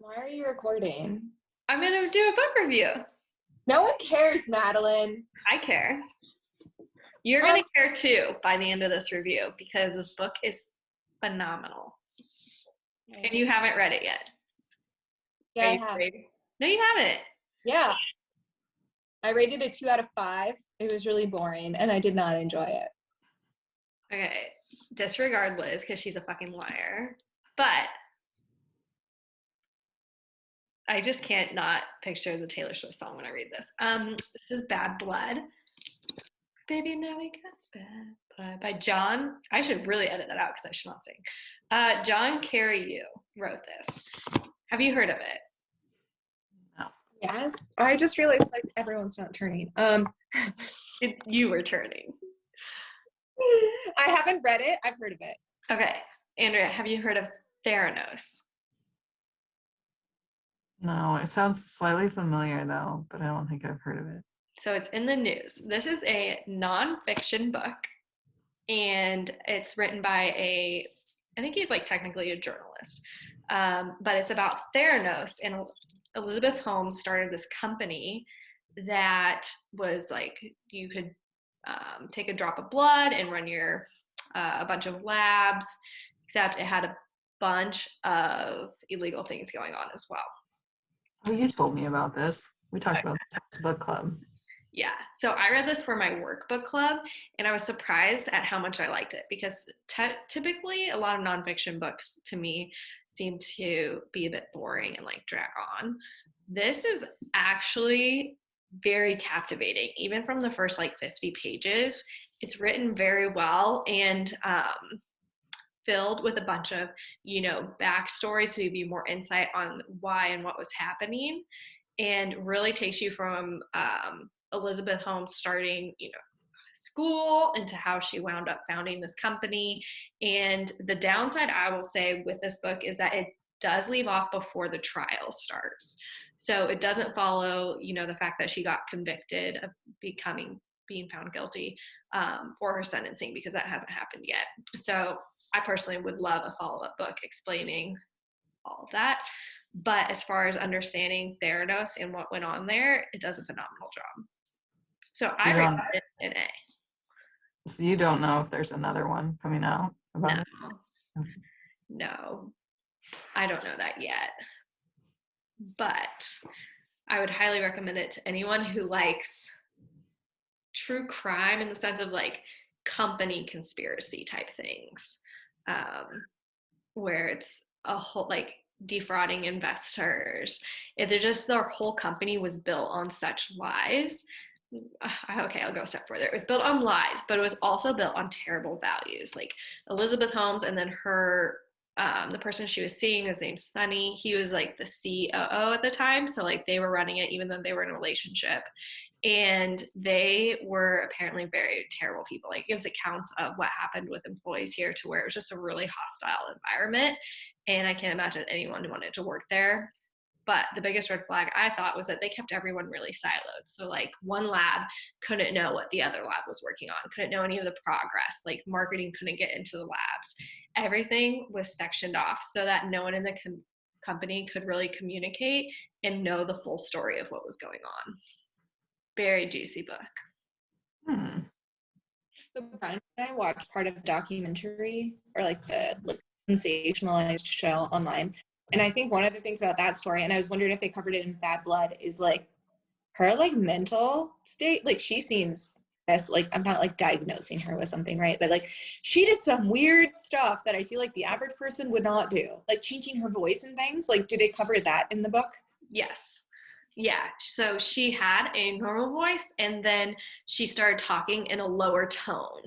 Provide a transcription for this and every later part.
Why are you recording? I'm going to do a book review. No one cares, Madeline. I care. You're going to care too by the end of this review because this book is phenomenal. And you haven't read it yet. Yeah, I have. No, you haven't. Yeah. I rated it 2 out of 5. It was really boring and I did not enjoy it. Okay. Disregard Liz because she's a fucking liar. But I just can't not picture the Taylor Swift song when I read this. This is Bad Blood. Baby, now we got Bad Blood by John. I should really edit that out because I should not sing. John Carreyrou wrote this. Have you heard of it? No. Yes. I just realized like everyone's not turning. You were turning. I haven't read it. I've heard of it. Okay. Andrea, have you heard of Theranos? No, it sounds slightly familiar though, but I don't think I've heard of it. So it's in the news. This is a nonfiction book, and it's written by I think he's like technically a journalist, but it's about Theranos, and Elizabeth Holmes started this company that was like you could take a drop of blood and run your a bunch of labs, except it had a bunch of illegal things going on as well. Oh, you told me about this. We talked about this at book club. Yeah. So I read this for my work book club, and I was surprised at how much I liked it because typically a lot of nonfiction books to me seem to be a bit boring and like drag on. This is actually very captivating, even from the first like 50 pages. It's written very well and filled with a bunch of, backstories to give you more insight on why and what was happening, and really takes you from Elizabeth Holmes starting, school into how she wound up founding this company. And the downside I will say with this book is that it does leave off before the trial starts. So it doesn't follow, the fact that she got convicted of being found guilty for her sentencing, because that hasn't happened yet. So I personally would love a follow-up book explaining all of that. But as far as understanding Theranos and what went on there, it does a phenomenal job. So I rated it an A. So you don't know if there's another one coming out about it? No, I don't know that yet. But I would highly recommend it to anyone who likes true crime in the sense of like company conspiracy type things, where it's a whole like defrauding investors. If they're just their whole company was built on such lies. Okay, I'll go a step further. It was built on lies, but it was also built on terrible values. Like Elizabeth Holmes, and then her, the person she was seeing, his name's Sonny. He was like the COO at the time, so like they were running it even though they were in a relationship. And they were apparently very terrible people. Like, it gives accounts of what happened with employees here to where it was just a really hostile environment. And I can't imagine anyone wanted to work there. But the biggest red flag I thought was that they kept everyone really siloed. So like one lab couldn't know what the other lab was working on, couldn't know any of the progress. Like marketing couldn't get into the labs. Everything was sectioned off so that no one in the company could really communicate and know the full story of what was going on. Very juicy book. So Brian and I watched part of a documentary or like the sensationalized show online. And I think one of the things about that story, and I was wondering if they covered it in Bad Blood, is like her like mental state. Like she seems as like, I'm not like diagnosing her with something, right? But like she did some weird stuff that I feel like the average person would not do, like changing her voice and things. Like, do they cover that in the book? Yes. Yeah, so she had a normal voice, and then she started talking in a lower tone.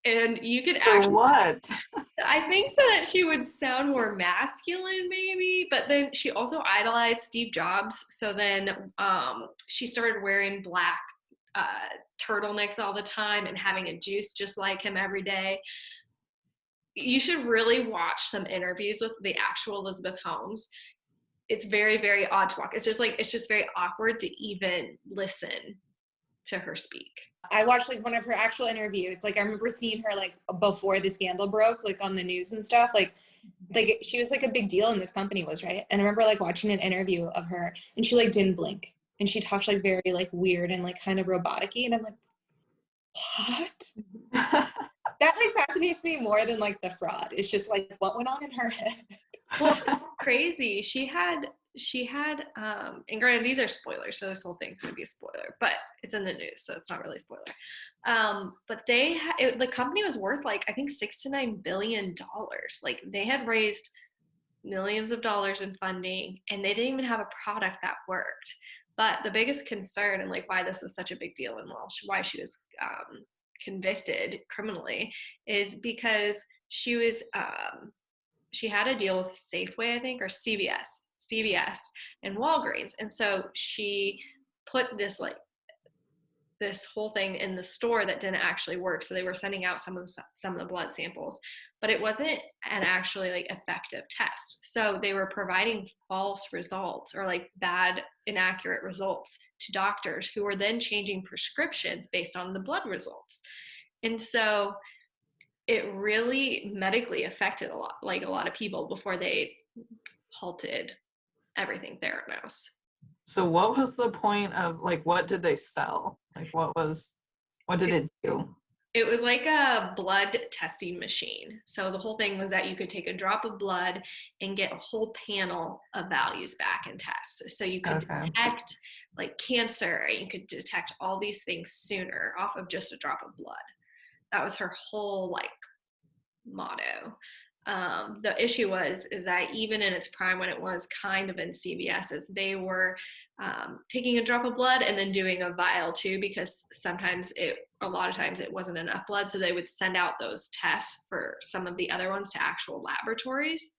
And you could actually... For what? I think so that she would sound more masculine, maybe, but then she also idolized Steve Jobs, so then she started wearing black turtlenecks all the time and having a juice just like him every day. You should really watch some interviews with the actual Elizabeth Holmes. It's very, very odd to watch. It's just very awkward to even listen to her speak. I watched like one of her actual interviews. Like I remember seeing her like before the scandal broke, like on the news and stuff. Like like she was like a big deal in this company was, right? And I remember like watching an interview of her and she like didn't blink and she talked like very like weird and like kind of robotic-y, and I'm like, what? That like fascinates me more than like the fraud. It's just like what went on in her head. Well, it's crazy. She had and granted these are spoilers, so this whole thing's gonna be a spoiler, but it's in the news, so it's not really a spoiler. But the company was worth like I think $6 to $9 billion. Like they had raised millions of dollars in funding, and they didn't even have a product that worked. But the biggest concern and like why this was such a big deal and why she was convicted criminally is because she was she had a deal with Safeway, I think, or CVS and Walgreens. And so she put this whole thing in the store that didn't actually work. So they were sending out some of the blood samples, but it wasn't an actually like effective test. So they were providing false results or like bad, inaccurate results to doctors who were then changing prescriptions based on the blood results. And so it really medically affected a lot of people before they halted everything Theranos. So what was the point of like what did they sell? Like what did it do? It was like a blood testing machine. So the whole thing was that you could take a drop of blood and get a whole panel of values back and tests. So you could detect like cancer, and you could detect all these things sooner off of just a drop of blood. That was her whole like motto. The issue is that even in its prime, when it was kind of in CVS's, they were taking a drop of blood and then doing a vial too, because a lot of times it wasn't enough blood. So they would send out those tests for some of the other ones to actual laboratories.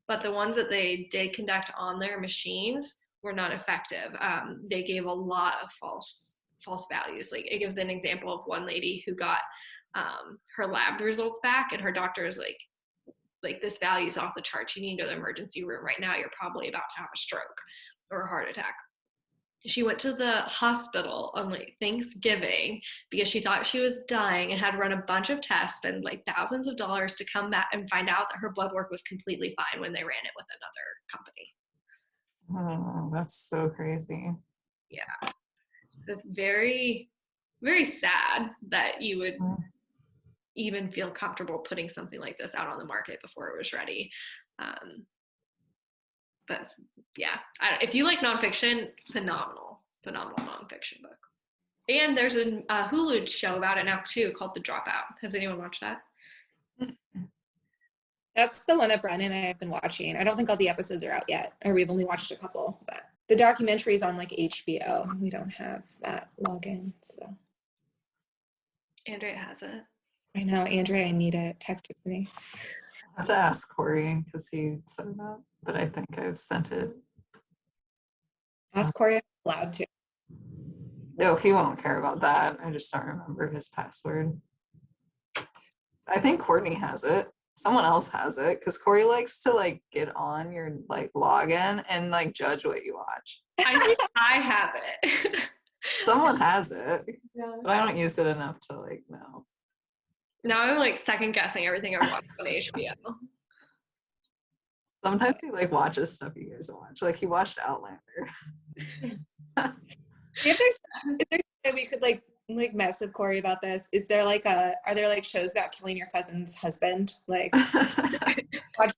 But the ones that they did conduct on their machines were not effective. They gave a lot of false values. Like it gives an example of one lady who got her lab results back, and her doctor is like this value is off the charts. You need to go to the emergency room right now. You're probably about to have a stroke or a heart attack. She went to the hospital on like Thanksgiving because she thought she was dying and had run a bunch of tests, spend like thousands of dollars to come back and find out that her blood work was completely fine when they ran it with another company. Oh, that's so crazy. Yeah. It's very, very sad that you would even feel comfortable putting something like this out on the market before it was ready. But yeah, if you like nonfiction, phenomenal nonfiction book. And there's a Hulu show about it now too called The Dropout. Has anyone watched that? That's the one that Brennan and I have been watching. I don't think all the episodes are out yet, or we've only watched a couple, but the documentary is on like HBO. We don't have that login, so. Andrea has it. I know, Andrea, I need it. Text it to me. I have to ask Corey because he said that, but I think I've sent it. Ask Corey if I'm allowed to. No, he won't care about that. I just don't remember his password. I think Courtney has it. Someone else has it because Corey likes to like get on your like login and like judge what you watch. I have it. Someone has it, but I don't use it enough to like know. Now I'm like second guessing everything I watch on HBO. Sometimes he like watches stuff you guys watch. Like he watched Outlander. If there's that we could like mess with Corey about this, are there like shows about killing your cousin's husband? Like watch.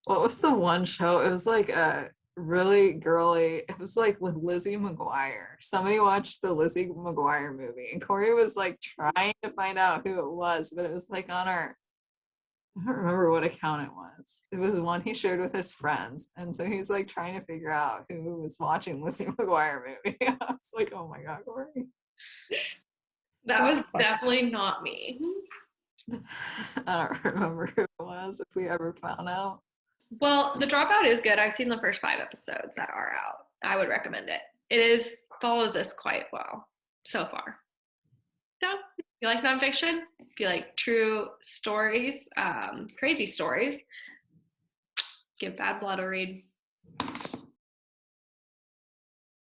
What was the one show? It was like a really girly, it was like with Lizzie McGuire. Somebody watched the Lizzie McGuire movie and Corey was like trying to find out who it was, but it was like on our, I don't remember what account it was. It was one he shared with his friends. And so he's like trying to figure out who was watching Lizzie McGuire movie. I was like, oh my God, Corey. That was definitely not me. I don't remember who it was if we ever found out. Well, The Dropout is good. I've seen the first 5 episodes that are out. I would recommend it. It follows this quite well so far. So, if you like nonfiction, if you like true stories, crazy stories, give Bad Blood a read.